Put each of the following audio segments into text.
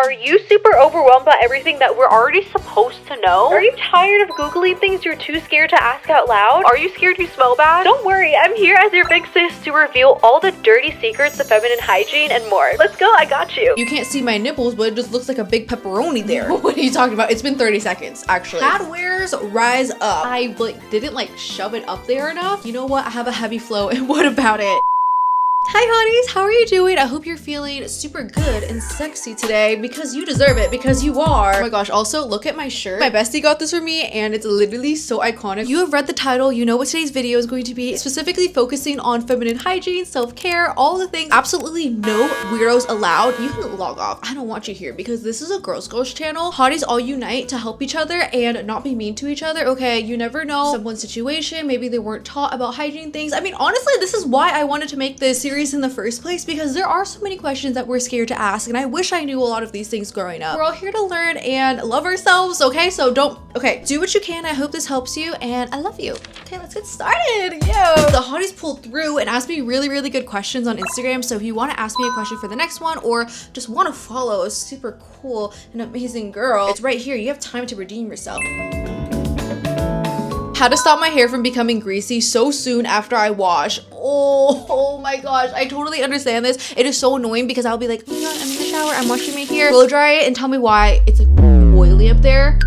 Are you super overwhelmed by everything that we're already supposed to know? Are you tired of Googling things you're too scared to ask out loud? Are you scared you smell bad? Don't worry, I'm here as your big sis to reveal all the dirty secrets of feminine hygiene and more. Let's go, I got you. You can't see my nipples, but it just looks like a big pepperoni there. What are you talking about? It's been 30 seconds, actually. Pad wears rise up. I didn't shove it up there enough. You know what? I have a heavy flow, and what about it? Hi hotties, how are you doing? I hope you're feeling super good and sexy today because you deserve it, because you are. Oh my gosh, also look at my shirt. My bestie got this for me and it's literally so iconic. You have read the title, you know what today's video is going to be, specifically focusing on feminine hygiene, self-care, all the things. Absolutely no weirdos allowed. You can log off. I don't want you here because this is a girls channel. Hotties all unite to help each other and not be mean to each other, okay? You never know someone's situation. Maybe they weren't taught about hygiene things. I mean, honestly, this is why I wanted to make this series in the first place, because there are so many questions that we're scared to ask, and I wish I knew a lot of these things growing up. We're all here to learn and love ourselves, okay? So do what you can. I hope this helps you, and I love you. Okay, let's get started. Yo, the hotties pulled through and asked me really good questions on Instagram, so if you want to ask me a question for the next one or just want to follow a super cool and amazing girl, it's right here. You have time to redeem yourself. How to stop my hair from becoming greasy so soon after I wash. Oh my gosh, I totally understand this. It is so annoying because I'll be like, oh my god, I'm in the shower, I'm washing my hair. Blow dry it and tell me why it's oily up there.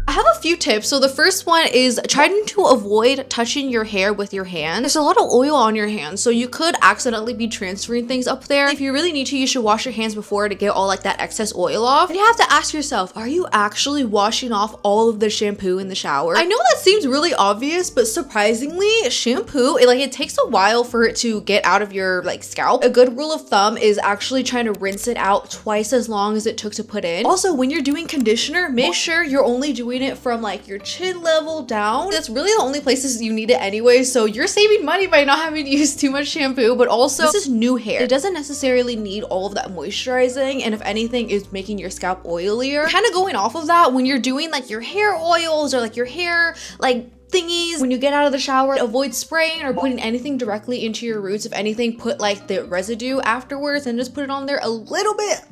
I have a few tips. So the first one is trying to avoid touching your hair with your hand. There's a lot of oil on your hands, so you could accidentally be transferring things up there. If you really need to, you should wash your hands before to get all that excess oil off. And you have to ask yourself, are you actually washing off all of the shampoo in the shower? I know that seems really obvious, but surprisingly, shampoo, it takes a while for it to get out of your scalp. A good rule of thumb is actually trying to rinse it out twice as long as it took to put in. Also, when you're doing conditioner, make sure you're only doing it from your chin level down. That's really the only places you need it anyway, so you're saving money by not having to use too much shampoo. But also, this is new hair. It doesn't necessarily need all of that moisturizing, and if anything is making your scalp oilier. Kind of going off of that, when you're doing your hair oils or your hair thingies, when you get out of the shower, avoid spraying or putting anything directly into your roots. If anything, put the residue afterwards and just put it on there a little bit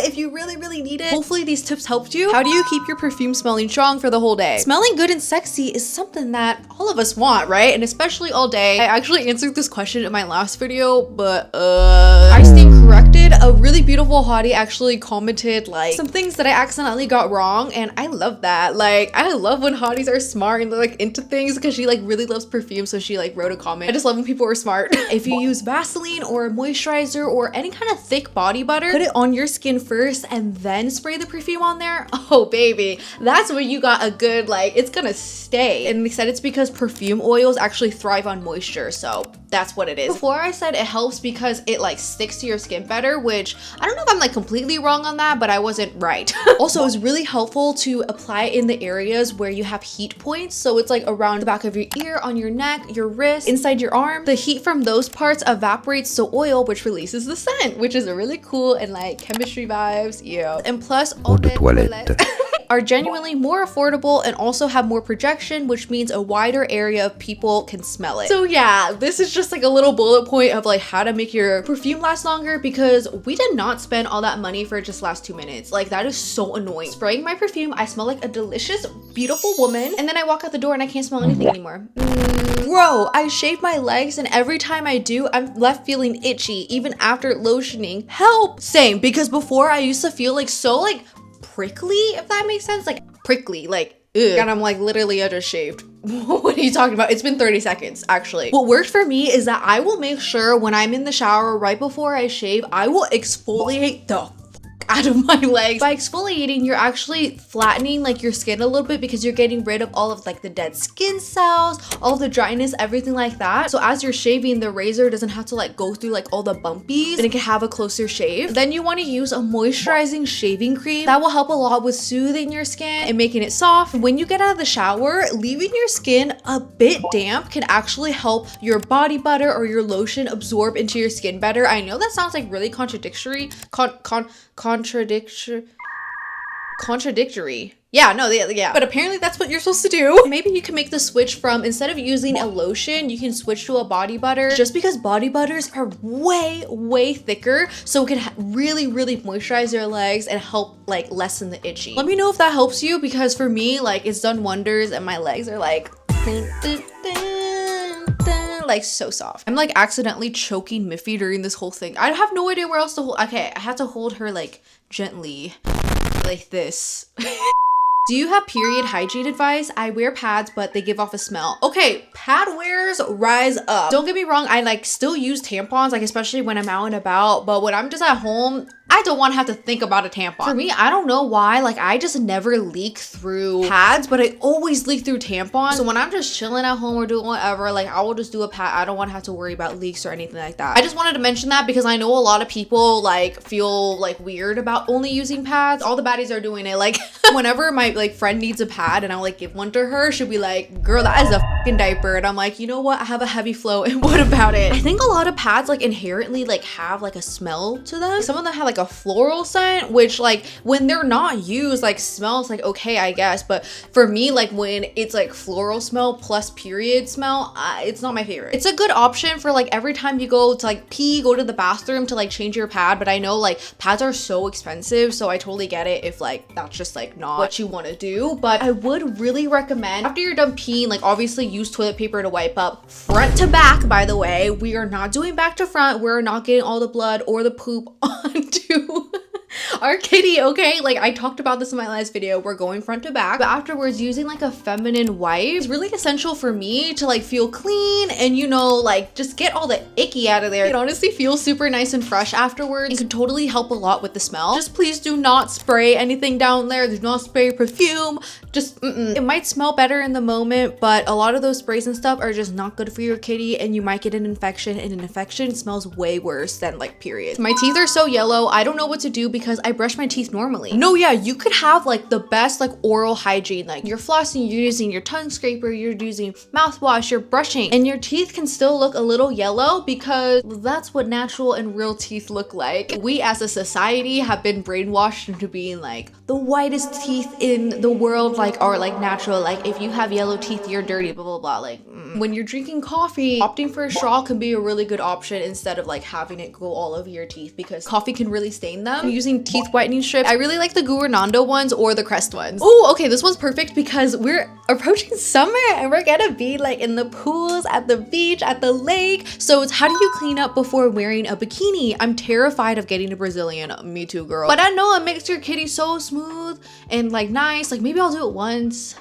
if you really need it. Hopefully these tips helped you. How do you keep your perfume smelling strong for the whole day? Smelling good and sexy is something that all of us want, right? And especially all day. I actually answered this question in my last video, but I stand corrected. A really beautiful hottie actually commented some things that I accidentally got wrong, and I love that. I love when hotties are smart and they're into things, because she really loves perfume, so she wrote a comment. I just love when people are smart. If you use Vaseline or a moisturizer or any kind of thick body butter, put it on your skin first and then spray the perfume on there. Oh baby, that's when you got a good it's gonna stay. And they said it's because perfume oils actually thrive on moisture, so that's what it is. Before I said it helps because it sticks to your skin better, which I don't know if I'm completely wrong on that, but I wasn't right. Also, it's really helpful to apply it in the areas where you have heat points. So it's around the back of your ear, on your neck, your wrist, inside your arm. The heat from those parts evaporates to oil, which releases the scent, which is a really cool and chemistry vibes. Yeah. And plus, eau de toilette are genuinely more affordable and also have more projection, which means a wider area of people can smell it. So yeah, this is just a little bullet point of how to make your perfume last longer, because we did not spend all that money for it just last 2 minutes. That is so annoying. Spraying my perfume, I smell like a delicious, beautiful woman, and then I walk out the door and I can't smell anything anymore. Bro, I shave my legs, and every time I do, I'm left feeling itchy, even after lotioning. Help! Same, because before I used to feel so prickly, if that makes sense. Prickly, ugh. And I'm literally I just shaved. What are you talking about? It's been 30 seconds, actually. What worked for me is that I will make sure when I'm in the shower right before I shave, I will exfoliate the out of my legs. By exfoliating, you're actually flattening your skin a little bit, because you're getting rid of all of the dead skin cells, all of the dryness, everything like that. So as you're shaving, the razor doesn't have to go through all the bumpies, and it can have a closer shave. Then you want to use a moisturizing shaving cream that will help a lot with soothing your skin and making it soft. When you get out of the shower, leaving your skin a bit damp can actually help your body butter or your lotion absorb into your skin better. I know that sounds really contradictory. contradictory. Yeah, no, yeah. But apparently that's what you're supposed to do. Maybe you can make the switch from, instead of using a lotion, you can switch to a body butter, just because body butters are way, way thicker. So it can really, really moisturize your legs and help like lessen the itchy. Let me know if that helps you, because for me, like it's done wonders and my legs are like, like so soft. I'm like accidentally choking Miffy during this whole thing. I have no idea where else to hold. Okay, I have to hold her like gently like this. Do you have period hygiene advice? I wear pads, but they give off a smell. Okay, pad wearers rise up. Don't get me wrong, I like still use tampons, like especially when I'm out and about, but when I'm just at home, I don't want to have to think about a tampon. For me, I don't know why, like I just never leak through pads, but I always leak through tampons. So when I'm just chilling at home or doing whatever, like I will just do a pad. I don't want to have to worry about leaks or anything like that. I just wanted to mention that because I know a lot of people like feel like weird about only using pads. All the baddies are doing it. Like whenever my like friend needs a pad and I'll like give one to her, she'll be like, girl, that is a fucking diaper. And I'm like, you know what? I have a heavy flow and what about it? I think a lot of pads like inherently like have like a smell to them. Some of them have like a floral scent, which like when they're not used like smells like okay, I guess. But for me, like when it's like floral smell plus period smell, it's not my favorite. It's a good option for like every time you go to like pee, go to the bathroom to like change your pad. But I know like pads are so expensive, so I totally get it if like that's just like not what you want to do. But I would really recommend after you're done peeing, like obviously use toilet paper to wipe up front to back. By the way, we are not doing back to front. We're not getting all the blood or the poop onto our kitty, okay? Like I talked about this in my last video. We're going front to back, but afterwards using like a feminine wipe is really essential for me to like feel clean and, you know, like just get all the icky out of there. It honestly feels super nice and fresh afterwards. It can totally help a lot with the smell. Just please do not spray anything down there. Do not spray perfume. Just it might smell better in the moment, but a lot of those sprays and stuff are just not good for your kitty and you might get an infection, and an infection smells way worse than like periods. My teeth are so yellow. I don't know what to do because I brush my teeth normally. No, yeah, you could have like the best like oral hygiene. Like you're flossing, you're using your tongue scraper, you're using mouthwash, you're brushing, and your teeth can still look a little yellow because that's what natural and real teeth look like. We as a society have been brainwashed into being like the whitest teeth in the world, like are like natural. Like if you have yellow teeth, you're dirty, blah, blah, blah. Like when you're drinking coffee, opting for a straw can be a really good option instead of like having it go all over your teeth because coffee can really stain them. I'm using teeth whitening strips. I really like the Gurnando ones or the Crest ones. Oh, okay, this one's perfect because we're approaching summer and we're gonna be like in the pools, at the beach, at the lake. So it's how do you clean up before wearing a bikini? I'm terrified of getting a Brazilian. Me too, girl. But I know it makes your kitty so smooth and like nice. Like maybe I'll do it once,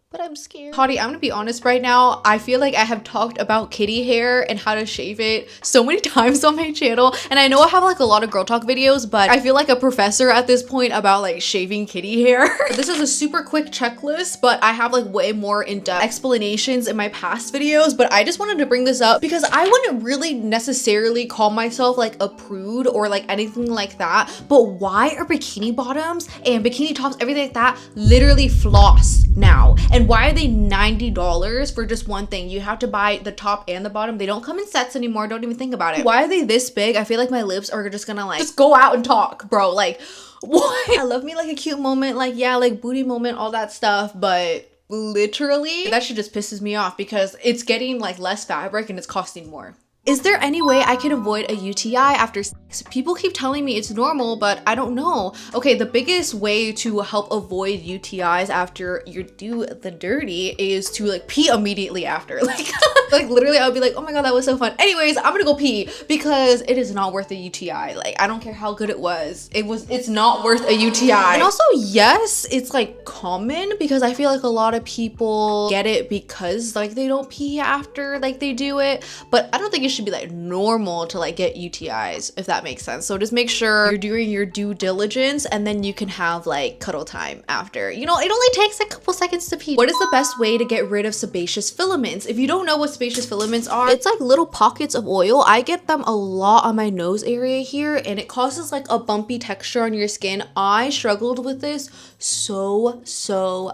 but I'm scared. Hottie, I'm gonna be honest right now. I feel like I have talked about kitty hair and how to shave it so many times on my channel. And I know I have like a lot of girl talk videos, but I feel like a professor at this point about like shaving kitty hair. This is a super quick checklist, but I have like way more in-depth explanations in my past videos. But I just wanted to bring this up because I wouldn't really necessarily call myself like a prude or like anything like that. But why are bikini bottoms and bikini tops, everything like that, literally floss now? And why are they $90 for just one thing? You have to buy the top and the bottom. They don't come in sets anymore. Don't even think about it. Why are they this big? I feel like my lips are just gonna like just go out and talk, bro. Like what? I love me like a cute moment, like yeah, like booty moment, all that stuff, but literally that shit just pisses me off because it's getting like less fabric and it's costing more. Is there any way I can avoid a UTI after sex? People keep telling me it's normal, but I don't know. Okay, the biggest way to help avoid UTIs after you do the dirty is to like pee immediately after. Like literally I'll be like, oh my god, that was so fun. Anyways, I'm gonna go pee because it is not worth a UTI. Like I don't care how good it was. It's not worth a UTI. And also, yes, it's like common because I feel like a lot of people get it because like they don't pee after like they do it, but I don't think it should be like normal to like get UTIs, if that makes sense. So just make sure you're doing your due diligence and then you can have like cuddle time after. You know, it only takes a couple seconds to pee. What is the best way to get rid of sebaceous filaments? If you don't know what sebaceous filaments are, it's like little pockets of oil. I get them a lot on my nose area here and it causes like a bumpy texture on your skin. I struggled with this so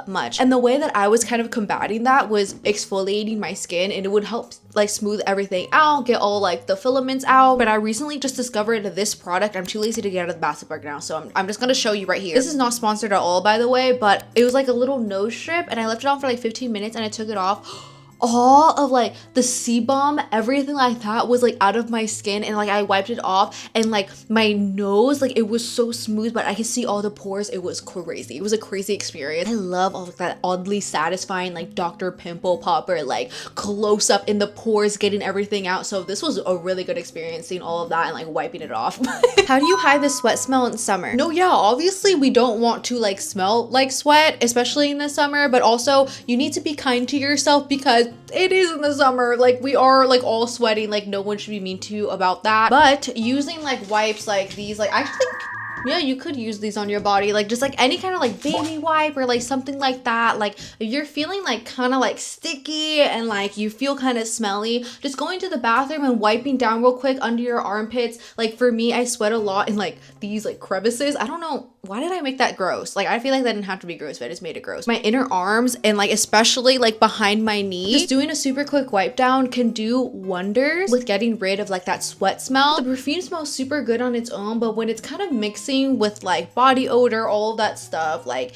much. And the way that I was kind of combating that was exfoliating my skin, and it would help like smooth everything out, get all like the filaments out. But I recently just discovered this product. I'm too lazy to get out of the basket right now, so I'm just gonna show you right here. This is not sponsored at all, by the way, but it was like a little nose strip and I left it on for like 15 minutes and I took it off. All of like the sebum, everything like that was like out of my skin, and like I wiped it off, and like my nose, like it was so smooth, but I could see all the pores. It was crazy. It was a crazy experience. I love all of that oddly satisfying like Dr. Pimple Popper, like close up in the pores, getting everything out. So this was a really good experience, seeing all of that and like wiping it off. How do you hide the sweat smell in summer? No, yeah, obviously we don't want to like smell like sweat, especially in the summer, but also you need to be kind to yourself because it is in the summer. Like we are like all sweating, like no one should be mean to you about that. But using like wipes like these, like I think, yeah, you could use these on your body, like just like any kind of like baby wipe or like something like that. Like if you're feeling like kind of like sticky and like you feel kind of smelly, just going to the bathroom and wiping down real quick under your armpits. Like for me, I sweat a lot in like these like crevices. I don't know, why did I make that gross? Like I feel like that didn't have to be gross, but I just made it gross. My inner arms and like especially like behind my knees, just doing a super quick wipe down can do wonders with getting rid of like that sweat smell. The perfume smells super good on its own, but when it's kind of mixing with like body odor, all of that stuff, like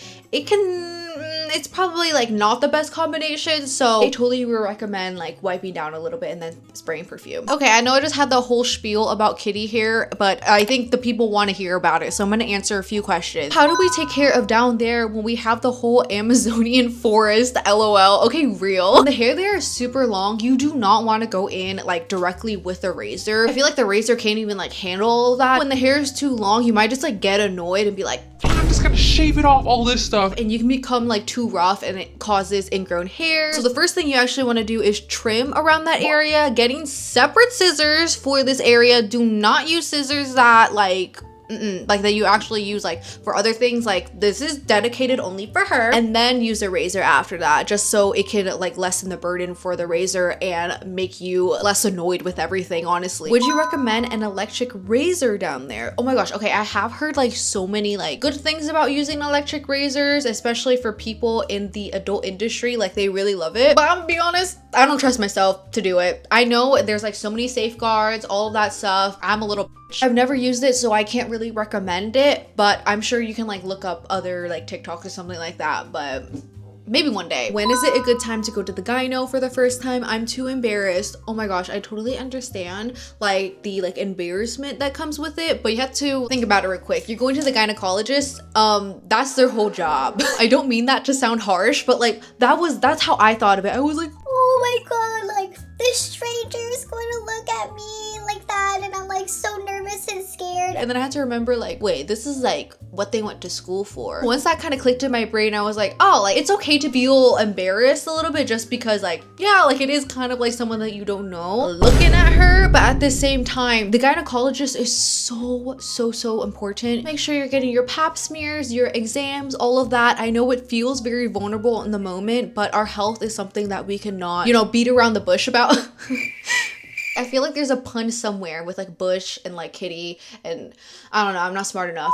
it's probably like not the best combination. So I totally would recommend like wiping down a little bit and then spraying perfume. Okay, I know I just had the whole spiel about kitty hair, but I think the people want to hear about it, so I'm gonna answer a few questions. How do we take care of down there when we have the whole Amazonian forest? LOL. Okay, real. When the hair there is super long, you do not want to go in like directly with a razor. I feel like the razor can't even like handle all of that. When the hair is too long, you might just like get annoyed and be like, I'm just gonna shave it off, all this stuff. And you can become like too rough and it causes ingrown hair. So the first thing you actually want to do is trim around that area, getting separate scissors for this area. Do not use scissors that like that you actually use like for other things. Like this is dedicated only for her. And then use a razor after that, just so it can like lessen the burden for the razor and make you less annoyed with everything, honestly. Would you recommend an electric razor down there? Oh my gosh, okay, I have heard like so many like good things about using electric razors, especially for people in the adult industry. Like they really love it, but I'm gonna be honest, I don't trust myself to do it. I know there's like so many safeguards, all of that stuff. I'm a little I've never used it, so I can't really recommend it, but I'm sure you can like look up other like TikToks or something like that, but maybe one day. When is it a good time to go to the gyno for the first time? I'm too embarrassed. Oh my gosh, I totally understand like the like embarrassment that comes with it, but you have to think about it real quick. You're going to the gynecologist, that's their whole job. I don't mean that to sound harsh, but like that's how I thought of it. I was like, oh my god, like this stranger is going to look at me like that, and I'm like so nervous and scared. And then I had to remember like, wait, this is like what they went to school for. Once that kind of clicked in my brain, I was like, oh, like it's okay to feel embarrassed a little bit just because like, yeah, like it is kind of like someone that you don't know looking at her, but at the same time, the gynecologist is so important. Make sure you're getting your pap smears, your exams, all of that. I know it feels very vulnerable in the moment, but our health is something that we cannot, you know, beat around the bush about. I feel like there's a pun somewhere with like bush and like kitty, and I don't know, I'm not smart enough.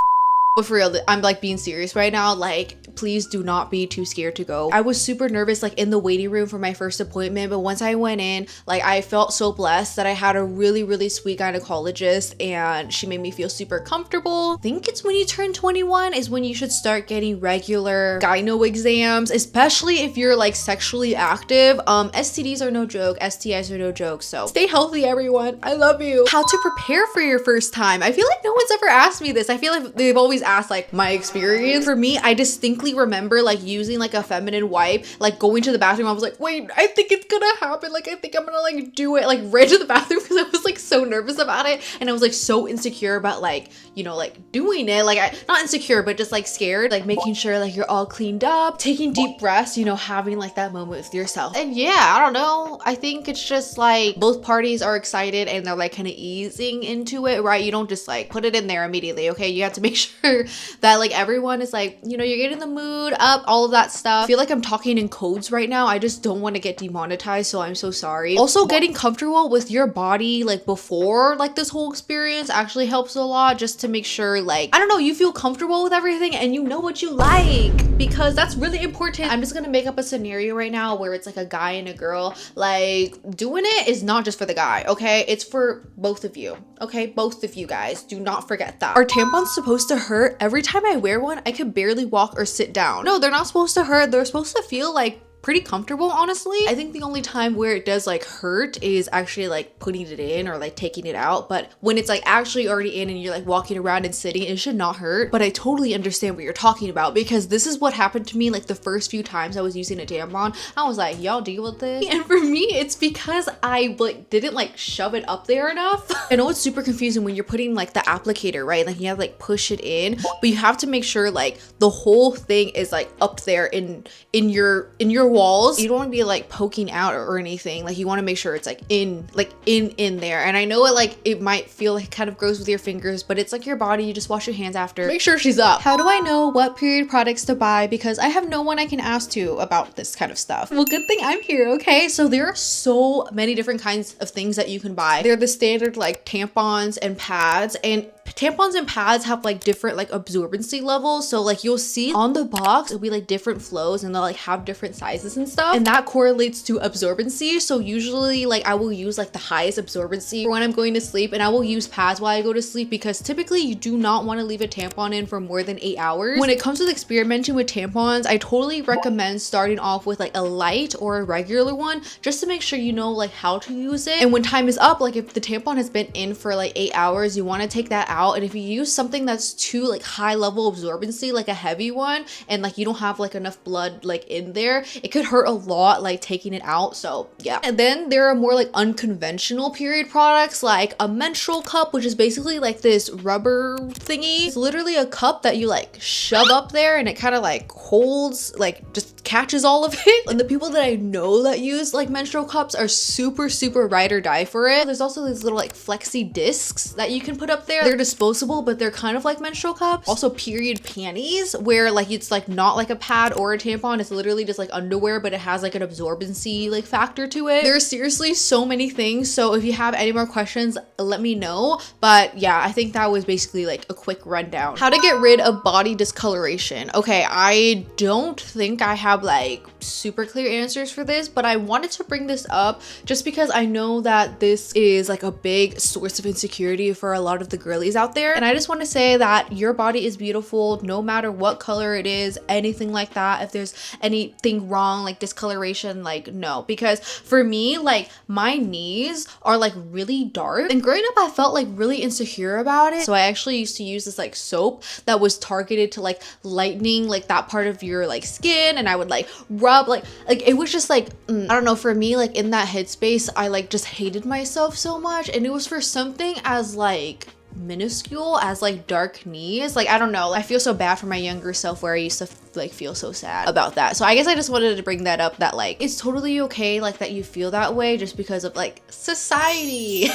But for real, I'm like being serious right now. Like, please do not be too scared to go. I was super nervous like in the waiting room for my first appointment, but once I went in, like I felt so blessed that I had a really sweet gynecologist, and she made me feel super comfortable. I think it's when you turn 21 is when you should start getting regular gyno exams, especially if you're like sexually active. STDs are no joke, STIs are no joke, so stay healthy, everyone. I love you. How to prepare for your first time? I feel like no one's ever asked me this. I feel like they've always asked like my experience. For me, I distinctly remember like using like a feminine wipe, like going to the bathroom. I was like, wait, I think it's gonna happen. Like I think I'm gonna like do it. Like ran to the bathroom because I was like so nervous about it, and I was like so insecure about like, you know, like doing it. Like not insecure, but just like scared. Like making sure like you're all cleaned up, taking deep breaths, you know, having like that moment with yourself. And yeah, I don't know. I think it's just like both parties are excited and they're like kind of easing into it, right? You don't just like put it in there immediately. Okay, you have to make sure that like everyone is like, you know, you're getting the mood up, all of that stuff. I feel like I'm talking in codes right now. I just don't want to get demonetized, so I'm so sorry. Also, getting comfortable with your body like before like this whole experience actually helps a lot, just to make sure like, I don't know, you feel comfortable with everything and you know what you like, because that's really important. I'm just gonna make up a scenario right now where it's like a guy and a girl. Like, doing it is not just for the guy, okay? It's for both of you, okay? Both of you guys, do not forget that. Are tampons supposed to hurt? Every time I wear one, I can barely walk or sit down. No, they're not supposed to hurt. They're supposed to feel like pretty comfortable, honestly. I think the only time where it does like hurt is actually like putting it in or like taking it out, but when it's like actually already in and you're like walking around and sitting, it should not hurt. But I totally understand what you're talking about, because this is what happened to me like the first few times I was using a tampon. I was like, y'all deal with this. And for me, it's because I like didn't like shove it up there enough. I know it's super confusing when you're putting like the applicator, right? Like you have to like push it in, but you have to make sure like the whole thing is like up there in your walls. You don't want to be like poking out or anything. Like you want to make sure it's like in there. And I know it might feel like kind of gross with your fingers, but it's like your body. You just wash your hands after. Make sure she's up. How do I know what period products to buy? Because I have no one I can ask to about this kind of stuff. Well, good thing I'm here, okay? So there are so many different kinds of things that you can buy. They're the standard like tampons and pads, and tampons and pads have like different like absorbency levels. So like you'll see on the box, it'll be like different flows and they'll like have different sizes and stuff. And that correlates to absorbency. So usually like I will use like the highest absorbency for when I'm going to sleep, and I will use pads while I go to sleep, because typically you do not want to leave a tampon in for more than 8 hours. When it comes with experimenting with tampons, I totally recommend starting off with like a light or a regular one, just to make sure you know like how to use it. And when time is up, like if the tampon has been in for like 8 hours, you want to take that out. And if you use something that's too like high level absorbency, like a heavy one, and like you don't have like enough blood like in there, it could hurt a lot like taking it out. So yeah. And then there are more like unconventional period products, like a menstrual cup, which is basically like this rubber thingy. It's literally a cup that you like shove up there and it kind of like holds, like just catches all of it. And the people that I know that use like menstrual cups are super ride or die for it. There's also these little like flexi discs that you can put up there. They're disposable, but they're kind of like menstrual cups. Also period panties, where like it's like not like a pad or a tampon, it's literally just like underwear, but it has like an absorbency like factor to it. There's seriously so many things. So if you have any more questions, let me know. But yeah, I think that was basically like a quick rundown. How to get rid of body discoloration. Okay, I don't think I have like super clear answers for this, but I wanted to bring this up just because I know that this is like a big source of insecurity for a lot of the girlies out there. And I just want to say that your body is beautiful no matter what color it is, anything like that. If there's anything wrong, like discoloration, like no. Because for me, like my knees are like really dark, and growing up I felt like really insecure about it. So I actually used to use this like soap that was targeted to like lightening like that part of your like skin, and I would like rub like it was just like I don't know, for me, like in that headspace I like just hated myself so much. And it was for something as like minuscule as like dark knees. Like I don't know, I feel so bad for my younger self where I used to like feel so sad about that. So I guess I just wanted to bring that up, that like it's totally okay like that you feel that way just because of like society.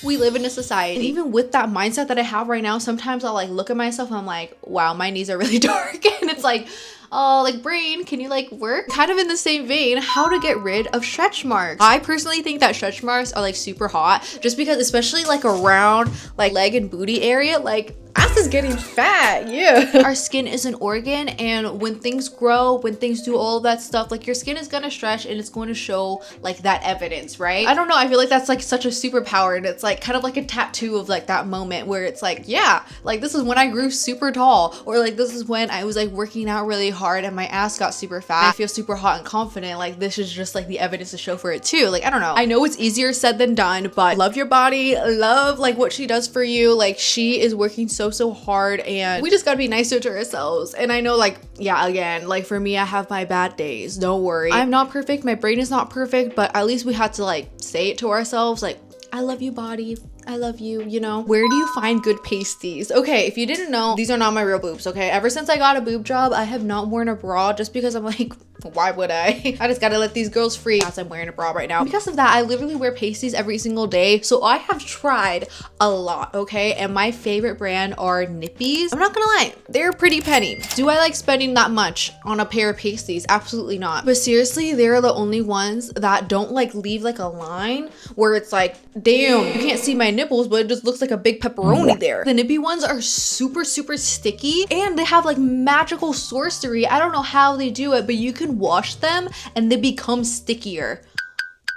We live in a society. And even with that mindset that I have right now, sometimes I'll like look at myself and I'm like, wow, my knees are really dark. And it's like, oh, like brain, can you like work? Kind of in the same vein, how to get rid of stretch marks. I personally think that stretch marks are like super hot, just because especially like around like leg and booty area, like ass is getting fat. Yeah. Our skin is an organ, and when things grow, when things do all of that stuff, like your skin is gonna stretch and it's going to show like that evidence, right? I don't know, I feel like that's like such a superpower, and it's like kind of like a tattoo of like that moment where it's like, yeah, like this is when I grew super tall, or like this is when I was like working out really hard and my ass got super fat. I feel super hot and confident. Like this is just like the evidence to show for it too. Like I don't know, I know it's easier said than done, but love your body, love like what she does for you. Like she is working so hard, and we just gotta be nicer to ourselves. And I know, like, yeah, again, like for me, I have my bad days, don't worry, I'm not perfect, my brain is not perfect, but at least we had to like say it to ourselves, like, I love you, body, I love you, you know. Where do you find good pasties? Okay, if you didn't know, these are not my real boobs, okay? Ever since I got a boob job, I have not worn a bra just because I'm like, Why would I? I just gotta let these girls free as I'm wearing a bra right now. Because of that, I literally wear pasties every single day. So I have tried a lot, okay? And my favorite brand are Nippies. I'm not gonna lie, they're pretty penny. Do I like spending that much on a pair of pasties? Absolutely not. But seriously, they're the only ones that don't like leave like a line where it's like, damn, you can't see my nipples, but it just looks like a big pepperoni there. The Nippy ones are super sticky and they have like magical sorcery. I don't know how they do it, but you can wash them and they become stickier.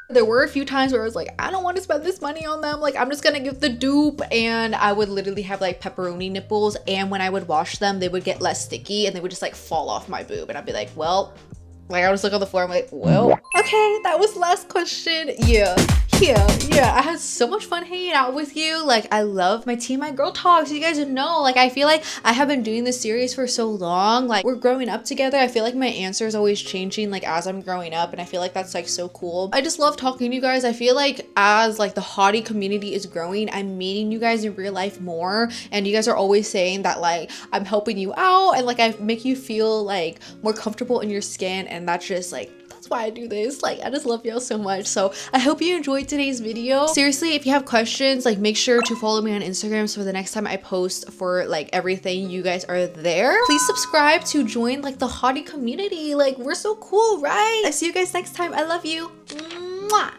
There were a few times where I was like, I don't want to spend this money on them. Like, I'm just gonna give the dupe. And I would literally have like pepperoni nipples. And when I would wash them, they would get less sticky and they would just like fall off my boob. And I'd be like, well, like I would just look on the floor. I'm like, well, okay, that was the last question. Yeah. I had so much fun hanging out with you. Like, I love my TMI girl talks. You guys know, like, I feel like I have been doing this series for so long. Like, we're growing up together. I feel like my answer is always changing, like, as I'm growing up. And I feel like that's, like, so cool. I just love talking to you guys. I feel like as, like, the hottie community is growing, I'm meeting you guys in real life more. And you guys are always saying that, like, I'm helping you out. And, like, I make you feel, like, more comfortable in your skin. And that's just, like, that's why I do this. Like, I just love y'all so much. So I hope you enjoyed today's video. Seriously, if you have questions, like, make sure to follow me on Instagram so the next time I post for like everything, you guys are there. Please subscribe to join like the hottie community. Like, we're so cool, right? I see you guys next time. I love you. Mwah.